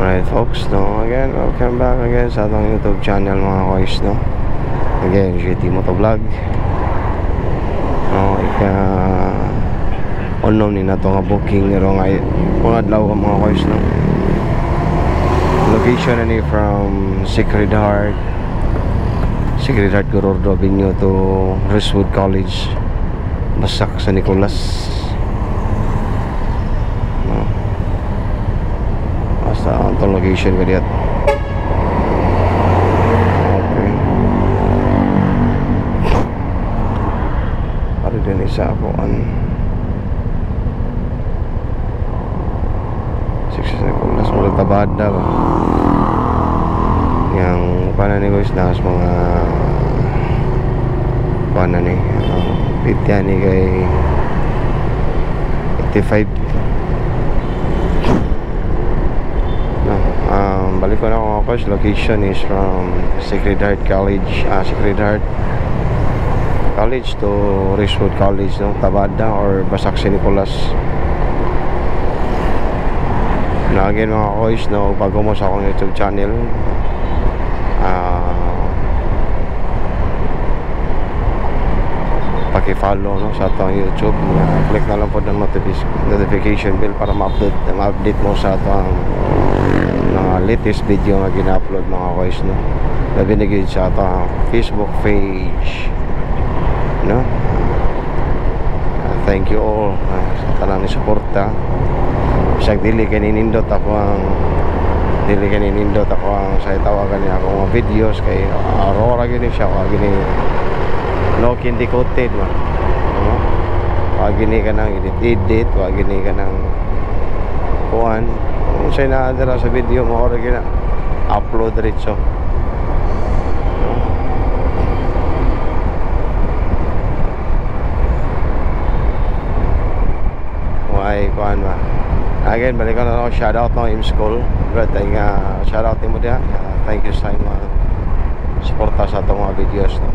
Alright folks, no, again, welcome back again sa atong YouTube channel mga koys, no. Again, GT Motovlog. No, unknown ni na ito nga booking pero nga kung adlaw ka mga koys, no. Location na ni from Sacred Heart Gorordo Avenue to Ridgewood College, Basak San Nicolas. Sa itong location ko diyan. Okay. Para din isa ako an 6 Nicolas mo tabada ba. Yang paano ni guys na mga paano ni pitya ni kay 85. Balik ko na ako guys. Location is from Sacred Heart College, Sacred Heart College to Ridgewood College, no? Tabada or Basak San Nicolas. Na again mga guys, no, bago mo sa akong YouTube channel, paki-follow, no, sa atong YouTube. Click na lang po ng notification bell para ma-update mo sa atong latest video nga gina-upload mga guys, no. Labi na gid sa atong Facebook page, no. Thank you all sa tanang ni suporta. Bisag dili kay ninindot ako ang sa tawagan niya akong mga videos kay Aurora gini siya gini no hindi coated ma, no? Wag gini ka nang edit, wag gini ka nang kuan kung siya na sa video mo or gina upload diretso. Why kuan ba again, balikan na ako, shout out no im school but shout out mo dia. Thank you sa mga suporta sa atong mga videos, no.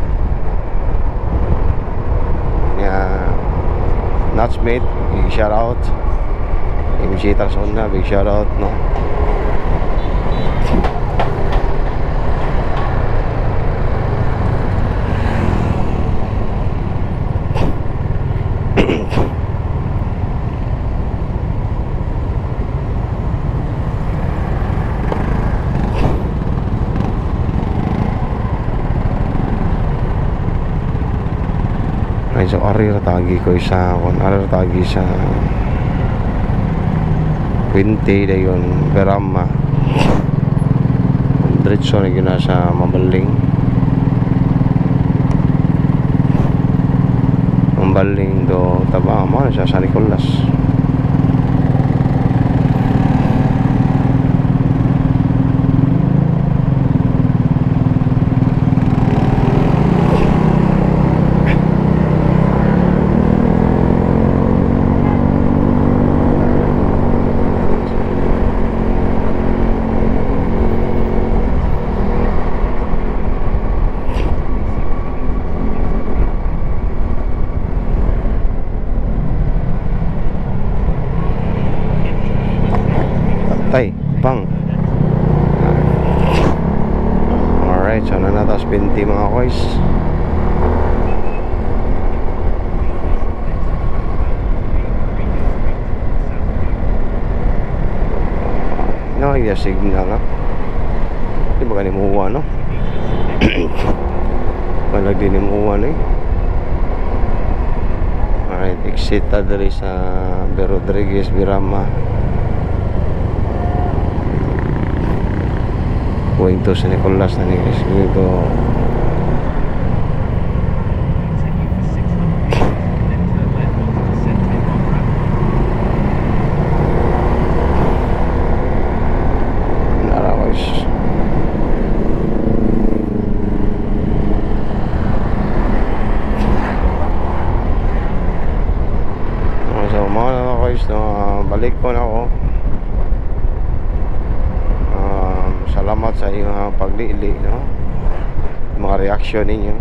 Nutsmate, big shout out. MJ Tarsona, big shout out, no. So arir tagi ko isa kon arir tagi sa 20 dayon Berama diretso na gina sa Mambaling do Tabama sa San Nicolas. Tay, pang. Alright, so na natas 20 mga koys. Nakakaya signal na. Di ba kanimuwa, no? Palag din nimuwa na eh. Alright, exit ta dari sa Rodriguez Birama. Going to San Nicolas na ni guys. Dito nara guys. So mga na guys, no, balik ko na ako. Salamat sa inyong paglili, no? Mga reaction ninyo,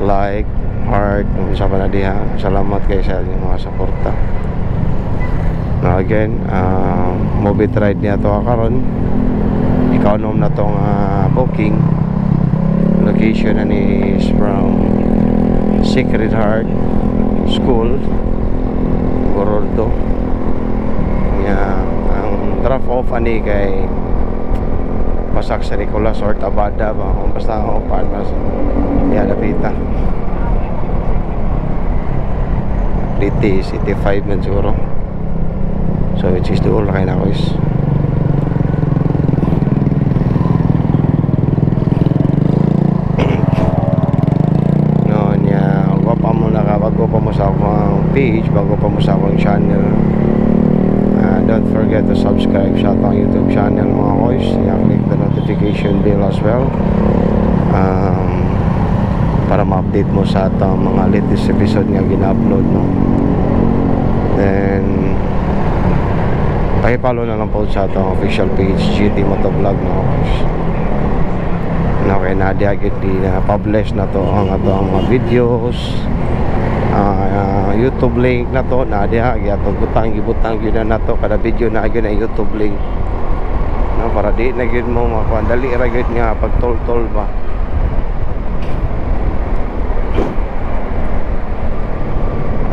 like, heart, kung isa pa na diha. Salamat kayo sa inyong mga suporta. Again, movie ride niya to karon. Ikaw nom na tong booking. Location and is from Sacred Heart School, Gorordo. Ang drop off ani kay Pasak sa Nicolas or Tabada ba, basta ako Palmas Yadapita DT City 5 man siguro. So which is doon lakay na ko is bago pa mo sa akong page, bago pa mo sa akong channel, don't forget to subscribe sa atong YouTube channel mga koys. Click the notification bell as well, para ma-update mo sa atong mga latest episode nga gina-upload, no? Then pakipollow na lang po sa atong official page GT Motovlog mga koys. Okay, na-agad na publish na to ang atong mga videos. YouTube link na to na diha gyatong gibutang gyud na to kada video na gyud na YouTube link, no, para di na gyud mo makandali ra gyud nga pagtol-tol ba.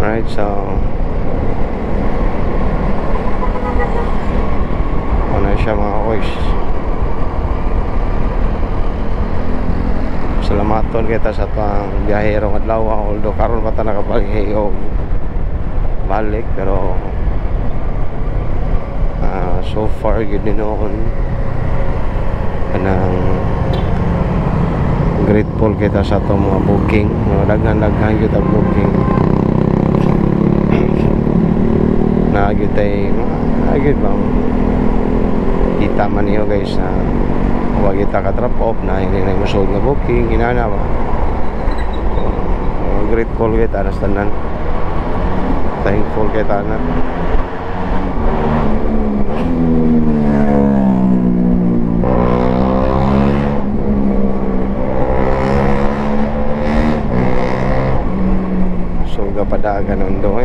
Alright, so ano siya mga koys. Salamaton kita sa pang biyahero adlaw, although karon pa ta nakabalik o balik, pero so far gid noon kanang grateful kita sa atong mga booking, daghan gyud ang booking na gyud tay agid bang kita man niyo guys na huwag kita ka-drop off na hindi na imusod nga booking, inana ba. Grateful kita aras tanan, thankful kita na. So kapadagan undo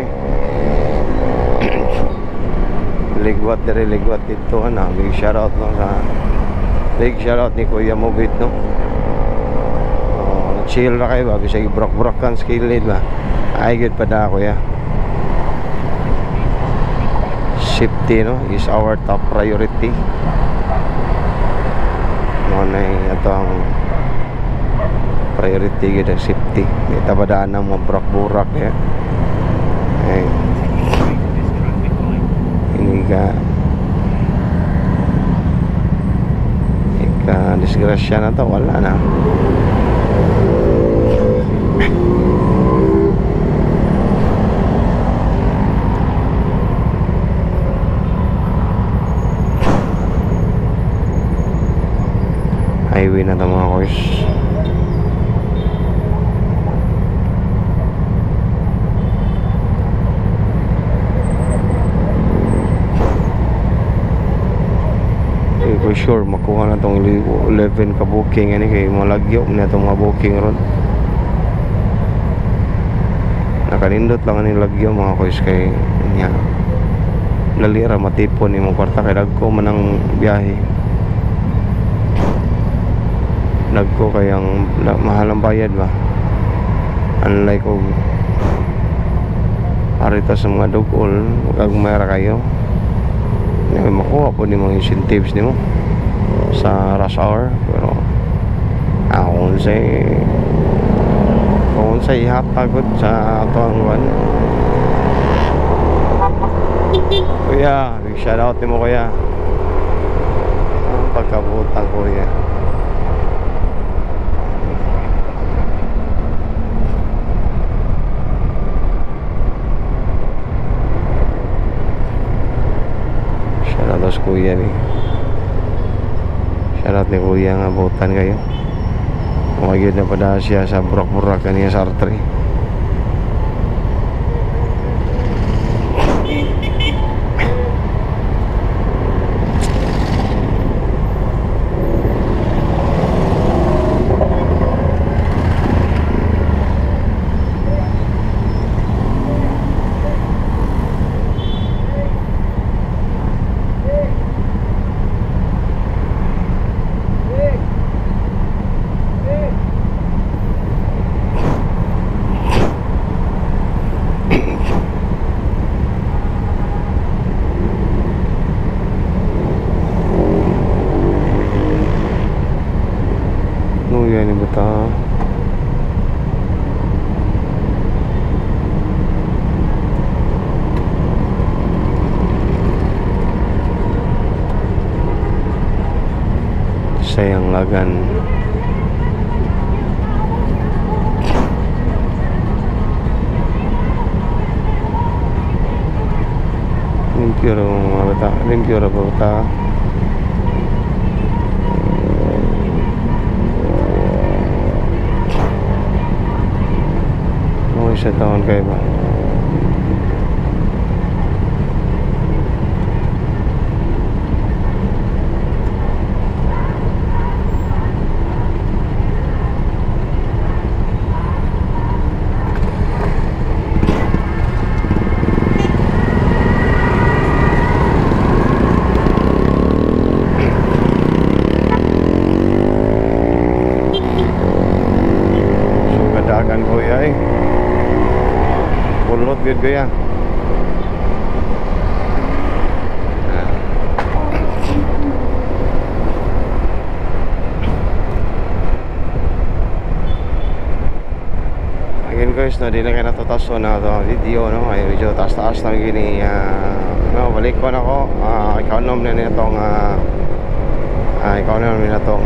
ligwat dito na big shoutout lang sa big shoutout ni Kuya Mobit, no? Chill na kayo ba? Bisa i-brok-brok kan skilled ba? Ay good pa da kuya. Safety, no, is our top priority. Muna ito ang priority gid ang safety. Ita pa daan ng mga brok-burak eh. Ini ka disgrasya na to, wala na. Highway na to mga koys. For sure makuha na tong 11 ka booking ani kay malagyo na tong mga booking ron. Nakanindot lang ani lagyo mga koys kay nya lalira matipon ni mo kwarta kay dagko man ang biyahe. Dagko kay ang mahal ang bayad ba. Unlike og arita sa mga dugol, wag mayra kayo. Makuha po ni mga incentives ni mo sa rush hour, pero kung sa ihatagod sa ato ang one. Kuya, big shout out ni mo kuya. Pagkabutang kuya. Shoutout kuya ni. Shoutout ni kuya nga butan kayo. Magyud na pada siya sa burak-burak kaniya sa R3. Yan yung buta. Sayang lagan. Limpyo raw mga bata. Limpyo raw bata. Isa taon kayo ba? Sugadagan ko ay kulot good ko yan. Again guys, no, di na kayo natutaso na ito video, no? Ay medyo taas-taas na gini. No, balik ko na ko. Ikaw naman na itong ikaw naman na itong